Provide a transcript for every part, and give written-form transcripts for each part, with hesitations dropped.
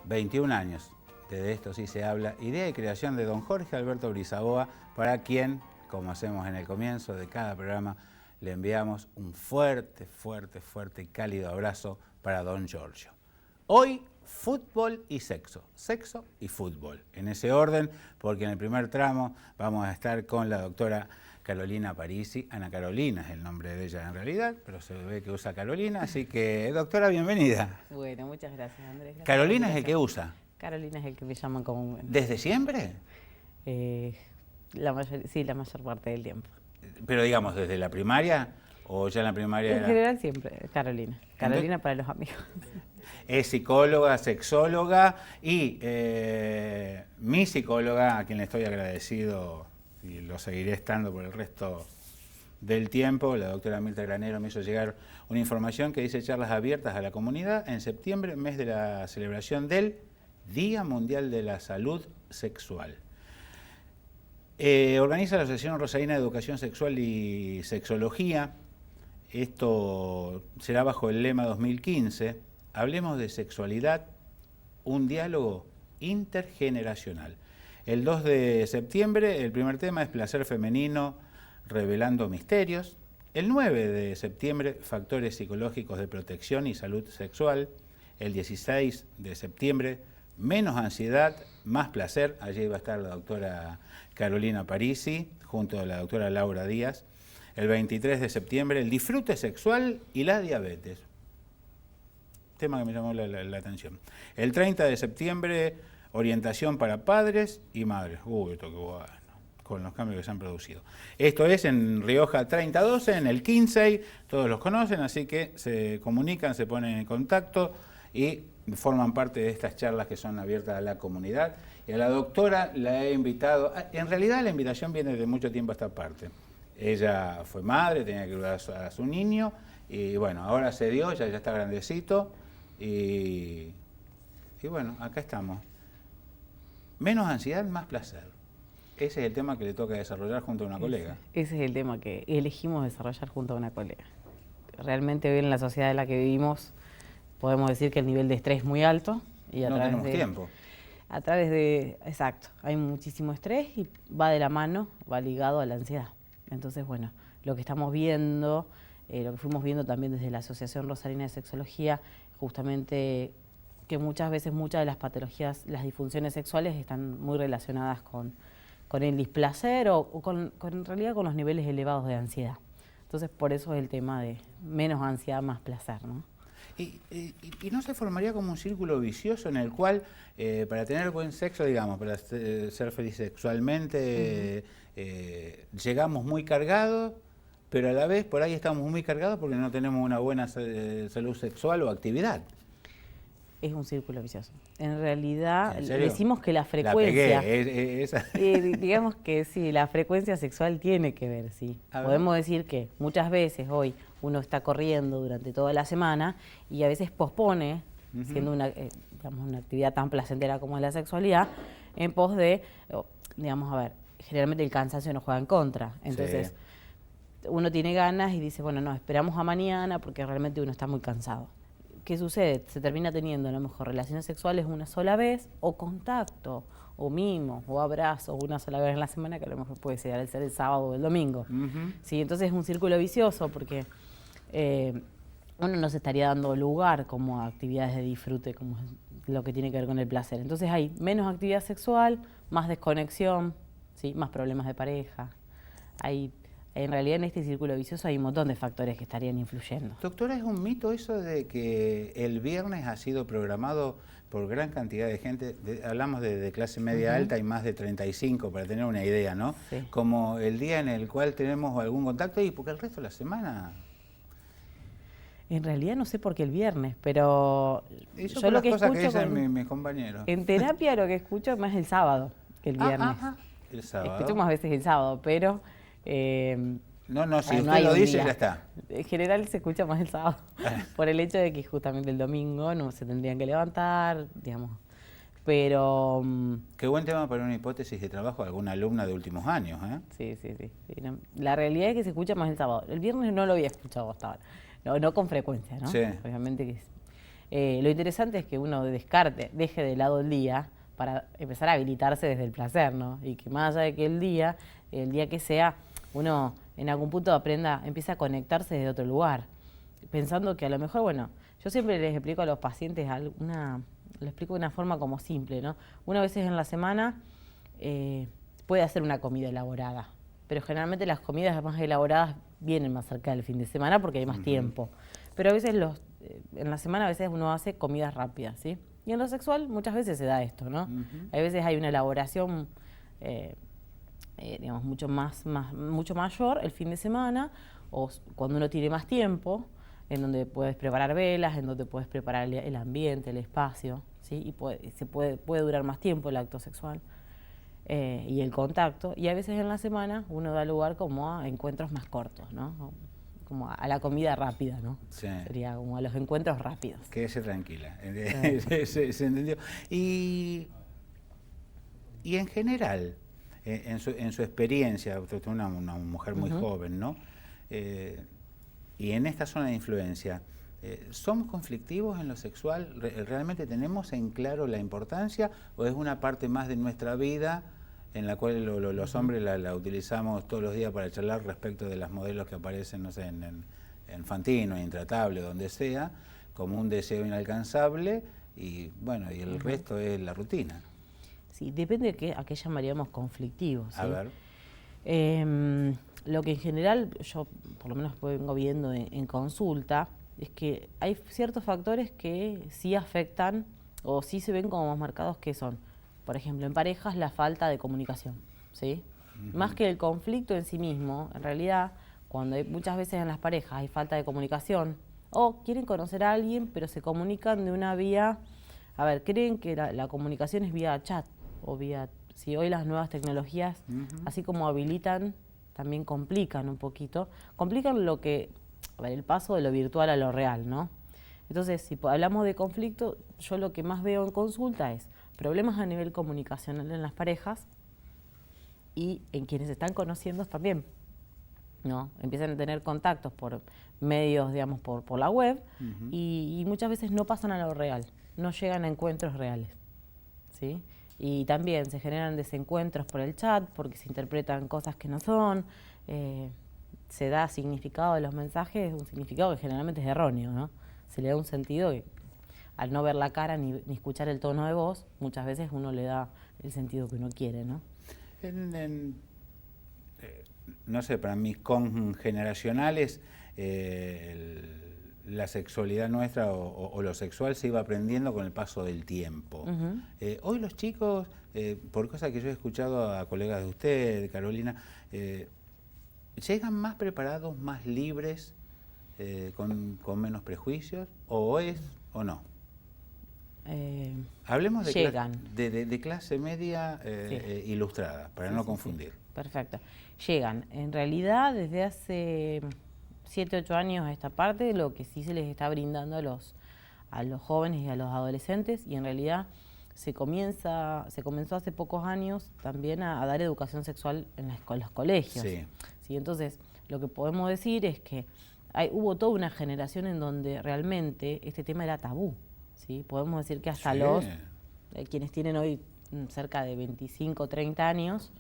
21 años, de esto sí se habla, idea y creación de don Jorge Alberto Brisaboa, para quien, como hacemos en el comienzo de cada programa, le enviamos un fuerte y cálido abrazo para don Giorgio. Hoy, fútbol y sexo y fútbol, en ese orden, porque en el primer tramo vamos a estar con la doctora Carolina Parisi. Ana Carolina es el nombre de ella en realidad, pero se ve que usa Carolina, así que, doctora, bienvenida. Bueno, muchas gracias, Andrés. Gracias. Carolina es el que usa. Carolina es el que me llaman comúnmente. ¿Desde siempre? Sí, la mayor parte del tiempo. Pero digamos, ¿desde la primaria o ya en la primaria? En general siempre, Carolina. Carolina para los amigos. Es psicóloga, sexóloga y mi psicóloga, a quien le estoy agradecido y lo seguiré estando por el resto del tiempo, la doctora Mirta Granero, me hizo llegar una información que dice charlas abiertas a la comunidad en septiembre, mes de la celebración del Día Mundial de la Salud Sexual. Organiza la Asociación Rosarina de Educación Sexual y Sexología. Esto será bajo el lema 2015, Hablemos de Sexualidad, un diálogo intergeneracional. El 2 de septiembre el primer tema es Placer Femenino, revelando misterios. El 9 de septiembre, Factores psicológicos de protección y salud sexual. El 16 de septiembre, Menos ansiedad, más placer. Allí va a estar la doctora Carolina Parisi, junto a la doctora Laura Díaz. El 23 de septiembre, el disfrute sexual y la diabetes. Tema que me llamó la atención. El 30 de septiembre, orientación para padres y madres. Uy, esto qué bueno, con los cambios que se han producido. Esto es en Rioja 3012, en el 15, todos los conocen, así que se comunican, se ponen en contacto y forman parte de estas charlas que son abiertas a la comunidad. Y a la doctora la he invitado, en realidad la invitación viene de mucho tiempo a esta parte. Ella fue madre, tenía que cuidar a su niño, y bueno, ahora se dio, ya está grandecito, y bueno, acá estamos. Menos ansiedad, más placer. Ese es el tema que le toca desarrollar junto a una colega. Ese es el tema que elegimos desarrollar junto a una colega. Realmente hoy en la sociedad en la que vivimos podemos decir que el nivel de estrés es muy alto. Y no tenemos tiempo. A través de, exacto, hay muchísimo estrés y va de la mano, va ligado a la ansiedad. Entonces, bueno, lo que estamos viendo, lo que fuimos viendo también desde la Asociación Rosarina de Sexología, justamente que muchas veces muchas de las patologías, las disfunciones sexuales están muy relacionadas con el displacer o en realidad con los niveles elevados de ansiedad. Entonces, por eso es el tema de menos ansiedad, más placer, ¿no? ¿Y no se formaría como un círculo vicioso en el cual, para tener buen sexo, digamos, para ser feliz sexualmente, llegamos muy cargados, pero a la vez por ahí estamos muy cargados porque no tenemos una buena salud sexual o actividad? Es un círculo vicioso. En realidad, ¿En serio? decimos que la frecuencia... La pegué, esa. Digamos que sí, la frecuencia sexual tiene que ver, sí. Podemos decir que muchas veces hoy uno está corriendo durante toda la semana y a veces pospone, siendo una actividad tan placentera como es la sexualidad, en pos de, digamos, a ver, generalmente el cansancio nos juega en contra. Entonces, uno tiene ganas y dice, bueno, no, esperamos a mañana porque realmente uno está muy cansado. ¿Qué sucede? Se termina teniendo a lo mejor relaciones sexuales una sola vez, o contacto, o mimos, o abrazos una sola vez en la semana, que a lo mejor puede ser el sábado o el domingo. ¿Sí? Entonces es un círculo vicioso porque uno no se estaría dando lugar como a actividades de disfrute, como es lo que tiene que ver con el placer. Entonces hay menos actividad sexual, más desconexión, ¿sí? Más problemas de pareja. En realidad en este círculo vicioso hay un montón de factores que estarían influyendo. Doctora, ¿es un mito eso de que el viernes ha sido programado por gran cantidad de gente? Hablamos de clase media alta y más de 35, para tener una idea, ¿no? Sí. Como el día en el cual tenemos algún contacto y porque el resto de la semana... En realidad no sé por qué el viernes, pero Eso yo lo que cosas escucho que dicen mis compañeros. En terapia lo que escucho más el sábado que el viernes. El sábado. Escucho más veces el sábado, pero... no, si usted hay lo un dice, día. ya está. En general se escucha más el sábado, por el hecho de que justamente el domingo no se tendrían que levantar, digamos. Pero... Qué buen tema para una hipótesis de trabajo de alguna alumna de últimos años, ¿eh? Sí. No, la realidad es que se escucha más el sábado. El viernes no lo había escuchado hasta ahora. No con frecuencia, ¿no? Sí. Obviamente que Lo interesante es que uno deje de lado el día para empezar a habilitarse desde el placer, ¿no? Y que más allá de que el día que sea, uno en algún punto empieza a conectarse desde otro lugar, pensando que a lo mejor, bueno, yo siempre les explico a los pacientes lo explico de una forma como simple, ¿no? Una vez en la semana puede hacer una comida elaborada, pero generalmente las comidas más elaboradas vienen más cerca del fin de semana porque hay más tiempo. Pero a veces en la semana a veces uno hace comidas rápidas, ¿sí? Y en lo sexual muchas veces se da esto, ¿no? A veces hay una elaboración digamos, mucho mayor el fin de semana, o cuando uno tiene más tiempo, en donde puedes preparar velas, en donde puedes preparar el ambiente, el espacio, ¿sí? Y puede durar más tiempo el acto sexual y el contacto. Y a veces en la semana uno da lugar como a encuentros más cortos, ¿no? Como a la comida rápida, ¿no? Sí. Sería como a los encuentros rápidos. Quédese tranquila, se entendió. Y en general, en su experiencia, usted es una mujer muy joven, ¿no? Y en esta zona de influencia, ¿somos conflictivos en lo sexual? ¿Realmente tenemos en claro la importancia o es una parte más de nuestra vida en la cual los hombres la utilizamos todos los días para charlar respecto de las modelos que aparecen, no sé, en Fantino, Intratable, donde sea, como un deseo inalcanzable y bueno, y el resto es la rutina? Sí, depende de a qué llamaríamos conflictivo, ¿sí? A ver. Lo que en general yo por lo menos vengo viendo en consulta es que hay ciertos factores que sí afectan o sí se ven como más marcados, que son, por ejemplo, en parejas la falta de comunicación, ¿sí? Más que el conflicto en sí mismo, en realidad, cuando muchas veces en las parejas hay falta de comunicación o quieren conocer a alguien pero se comunican de una vía, creen que la comunicación es vía chat o vía, si hoy las nuevas tecnologías, así como habilitan, también complican un poquito, complican el paso de lo virtual a lo real, ¿no? Entonces, si hablamos de conflicto, yo lo que más veo en consulta es problemas a nivel comunicacional en las parejas y en quienes están conociendo también, ¿no? Empiezan a tener contactos por medios, digamos, por la web y muchas veces no pasan a lo real, no llegan a encuentros reales, ¿sí? Y también se generan desencuentros por el chat porque se interpretan cosas que no son, se da significado a los mensajes, un significado que generalmente es erróneo, ¿no? Se le da un sentido que al no ver la cara ni escuchar el tono de voz, muchas veces uno le da el sentido que uno quiere, ¿no? No sé, para mis congeneracionales, la sexualidad nuestra o lo sexual se iba aprendiendo con el paso del tiempo. Hoy los chicos, por cosas que yo he escuchado a colegas de usted, Carolina, ¿llegan más preparados, más libres, con menos prejuicios? ¿O es o no? Hablemos de clase media ilustrada, para no confundir. Perfecto. Llegan. En realidad, desde hace 7, 8 años a esta parte, lo que sí se les está brindando a los jóvenes y a los adolescentes, y en realidad se comenzó hace pocos años también a dar educación sexual en los colegios. Sí. Entonces, lo que podemos decir es que hubo toda una generación en donde realmente este tema era tabú, ¿sí? Podemos decir que hasta quienes tienen hoy cerca de 25, 30 años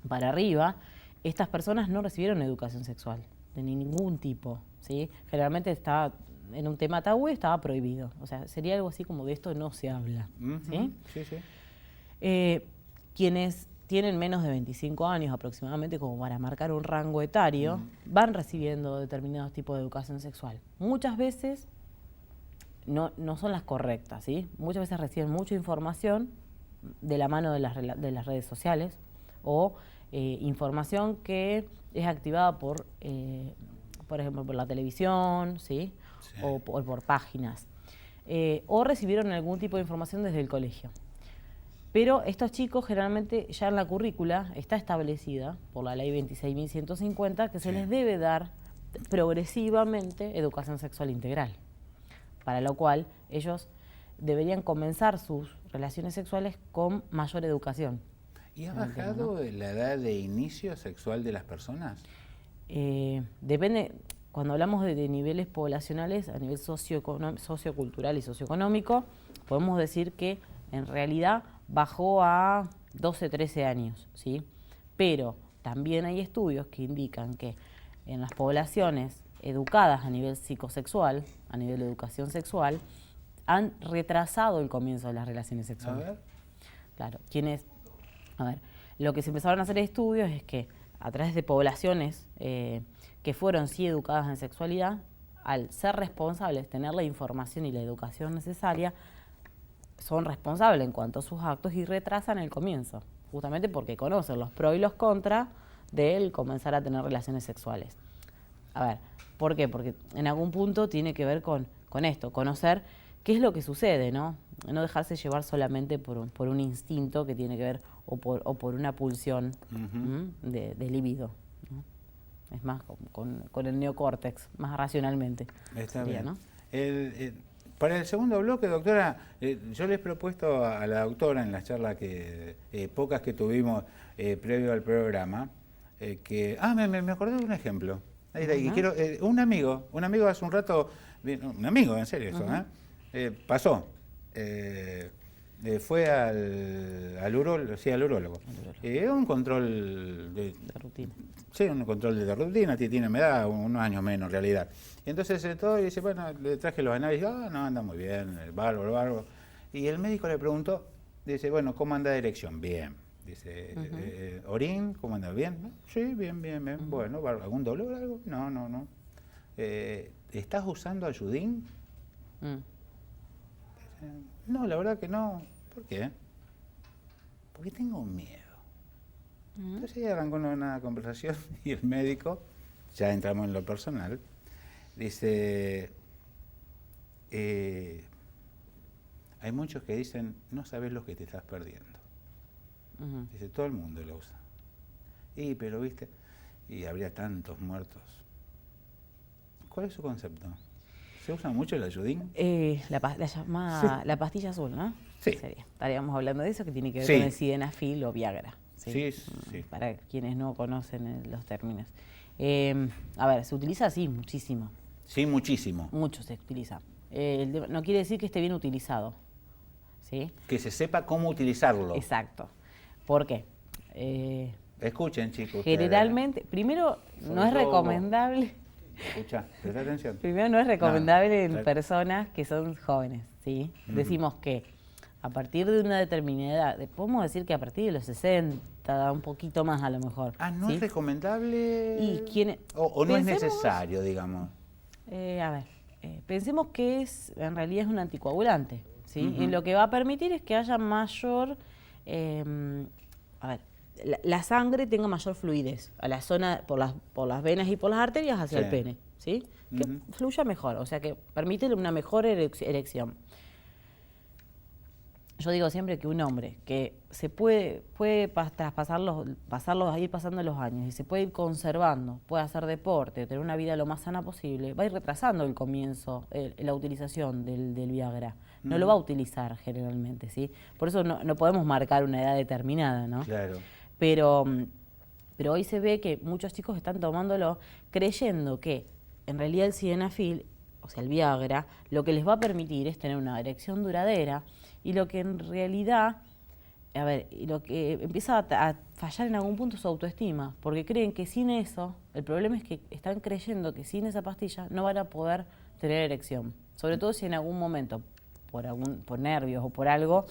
para arriba, estas personas no recibieron educación sexual de ningún tipo, ¿sí? Generalmente estaba en un tema tabú y estaba prohibido. O sea, sería algo así como de esto no se habla, ¿sí? Sí. Quienes tienen menos de 25 años aproximadamente, como para marcar un rango etario, van recibiendo determinados tipos de educación sexual. Muchas veces no son las correctas, ¿sí? Muchas veces reciben mucha información de la mano de las redes sociales o información que es activada por ejemplo, por la televisión, ¿sí? O por páginas. O recibieron algún tipo de información desde el colegio. Pero estos chicos generalmente ya en la currícula está establecida por la ley 26.150 que se les debe dar progresivamente educación sexual integral, para lo cual ellos deberían comenzar sus relaciones sexuales con mayor educación. ¿Y ha bajado la edad de inicio sexual de las personas? Depende, cuando hablamos de niveles poblacionales a nivel sociocultural y socioeconómico, podemos decir que en realidad bajó a 12, 13 años, ¿sí? Pero también hay estudios que indican que en las poblaciones educadas a nivel psicosexual, a nivel de educación sexual, han retrasado el comienzo de las relaciones sexuales. A ver. Claro, lo que se empezaron a hacer estudios es que a través de poblaciones que fueron sí educadas en sexualidad, al ser responsables, tener la información y la educación necesaria, son responsables en cuanto a sus actos y retrasan el comienzo, justamente porque conocen los pros y los contras de comenzar a tener relaciones sexuales. A ver, ¿por qué? Porque en algún punto tiene que ver con esto, conocer qué es lo que sucede, ¿no? No dejarse llevar solamente por un instinto que tiene que ver o por una pulsión de libido, ¿no? Es más con el neocórtex, más racionalmente. Está sería, bien. ¿no? Para el segundo bloque, doctora, yo le he propuesto a la doctora en las charlas pocas que tuvimos previo al programa, me acordé de un ejemplo. Ahí está, y quiero, un amigo hace un rato, un amigo, en serio eso, pasó, fue al urólogo. Un control de rutina. Sí, un control de rutina, tiene una edad, unos años menos en realidad. Y entonces todo, y dice, bueno, le traje los análisis, no, anda muy bien, bárbaro. Y el médico le preguntó, dice, bueno, ¿cómo anda de erección? Bien. Dice, ¿orín? ¿Cómo anda? ¿Bien? ¿No? Sí, bien. Bueno, ¿algún dolor, algo? No. ¿Estás usando ayudín? No, la verdad que no. ¿Por qué? Porque tengo miedo. Entonces ahí arrancó una conversación y el médico, ya entramos en lo personal, dice, hay muchos que dicen, no sabes lo que te estás perdiendo. Dice, todo el mundo lo usa. Pero viste, y habría tantos muertos. ¿Cuál es su concepto? ¿Se usa mucho el ayudín? La pastilla azul, ¿no? Sí. Estaríamos hablando de eso, que tiene que ver con el sildenafil o Viagra. Sí. Para quienes no conocen los términos. Se utiliza muchísimo. Sí, muchísimo. Mucho se utiliza. No quiere decir que esté bien utilizado, ¿sí? Que se sepa cómo utilizarlo. Exacto. ¿Por qué? Escuchen, chicos. Generalmente, primero, no es recomendable. Escucha, presta atención. Primero, no es recomendable en personas que son jóvenes, ¿sí? Decimos que a partir de una determinada edad, podemos decir que a partir de los 60, un poquito más a lo mejor. ¿No es recomendable? ¿O no es necesario, digamos? Pensemos que en realidad es un anticoagulante, ¿sí? Y lo que va a permitir es que haya mayor, la sangre tenga mayor fluidez a la zona, por las venas y por las arterias hacia el pene, ¿sí? Que fluya mejor, o sea que permite una mejor erección. Yo digo siempre que un hombre que se puede ir pasando los años y se puede ir conservando, puede hacer deporte, tener una vida lo más sana posible, va a ir retrasando el comienzo, la utilización del Viagra. No lo va a utilizar generalmente, ¿sí? Por eso no podemos marcar una edad determinada, ¿no? Claro. Pero hoy se ve que muchos chicos están tomándolo creyendo que en realidad el sildenafil, o sea, el Viagra, lo que les va a permitir es tener una erección duradera. Y lo que en realidad, lo que empieza a fallar en algún punto es su autoestima, porque creen que sin eso, el problema es que están creyendo que sin esa pastilla no van a poder tener erección. Sobre todo si en algún momento, por nervios o por algo,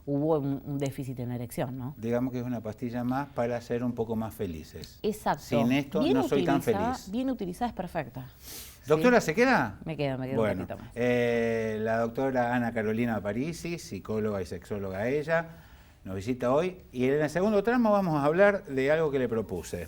hubo un déficit en la erección, ¿no? Digamos que es una pastilla más para ser un poco más felices. Exacto. Sin esto no soy tan feliz. Bien utilizada es perfecta. Doctora, ¿se queda? Me quedo bueno, un poquito más. La doctora Ana Carolina Parisi, psicóloga y sexóloga ella, nos visita hoy. Y en el segundo tramo vamos a hablar de algo que le propuse.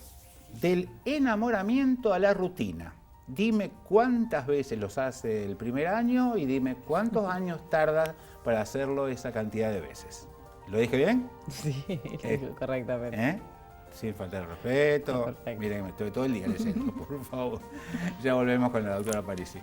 Del enamoramiento a la rutina. Dime cuántas veces los hace el primer año y dime cuántos años tarda para hacerlo esa cantidad de veces. ¿Lo dije bien? Sí, correctamente. Sin faltar el respeto. Miren que me estoy todo el día leyendo, por favor. Ya volvemos con la doctora Parisi.